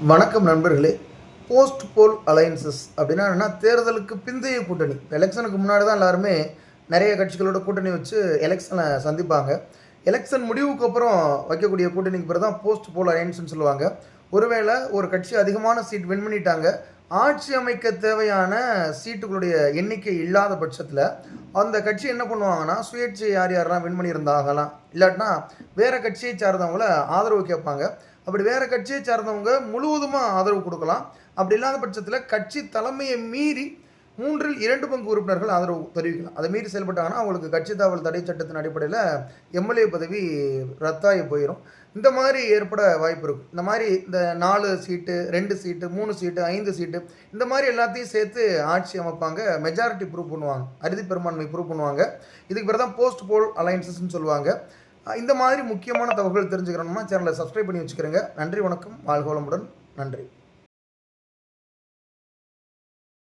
வணக்கம் நண்பர்களே. போஸ்ட் போல் அலையன்சஸ் அப்படின்னா என்னன்னா, தேர்தலுக்கு பிந்தைய கூட்டணி. எலெக்ஷனுக்கு முன்னாடி தான் எல்லாருமே நிறைய கட்சிகளோட கூட்டணி வச்சு எலெக்ஷனை சந்திப்பாங்க. எலெக்ஷன் முடிவுக்கு அப்புறம் வைக்கக்கூடிய கூட்டணிக்கு பேர் தான் போஸ்ட் போல் அலையன்ஸ்னு சொல்லுவாங்க. ஒருவேளை ஒரு கட்சி அதிகமான சீட் வின் பண்ணிட்டாங்க, ஆட்சி அமைக்க தேவையான சீட்டுகளுடைய எண்ணிக்கை இல்லாத பட்சத்தில் அந்த கட்சி என்ன பண்ணுவாங்கன்னா, சுயேட்சை யார் யாரெல்லாம் வின் பண்ணியிருந்தாங்கலாம், இல்லாட்டினா வேறு கட்சியை சார்ந்தவங்கள ஆதரவு கேட்பாங்க. அப்படி வேறு கட்சியை சார்ந்தவங்க முழுவதுமாக ஆதரவு கொடுக்கலாம். அப்படி இல்லாத பட்சத்தில் கட்சி தலைமையை மீறி 2 பங்கு உறுப்பினர்கள் ஆதரவு தெரிவிக்கலாம். அதை மீறி செயல்பட்டாங்கன்னா அவங்களுக்கு கட்சி தாவல் தடை சட்டத்தின் அடிப்படையில் எம்எல்ஏ பதவி ரத்தாகி போயிடும். இந்த மாதிரி ஏற்பட வாய்ப்பு இருக்கும். இந்த மாதிரி இந்த 4 சீட்டு, 2 சீட்டு, 3 சீட்டு, 5 சீட்டு, இந்த மாதிரி எல்லாத்தையும் சேர்த்து ஆட்சி அமைப்பாங்க. மெஜாரிட்டி ப்ரூவ் பண்ணுவாங்க, அறுதி பெரும்பான்மை ப்ரூவ் பண்ணுவாங்க. இதுக்கு பேர் தான் போஸ்ட் போல் அலையன்சஸ்ன்னு சொல்லுவாங்க. இந்த மாதிரி முக்கியமான தகவல்கள் தெரிஞ்சுக்கிறோம்னா சேனலை சப்ஸ்கிரைப் பண்ணி வச்சுக்கிறேங்க. நன்றி, வணக்கம், வாழ்க வளமுடன். நன்றி.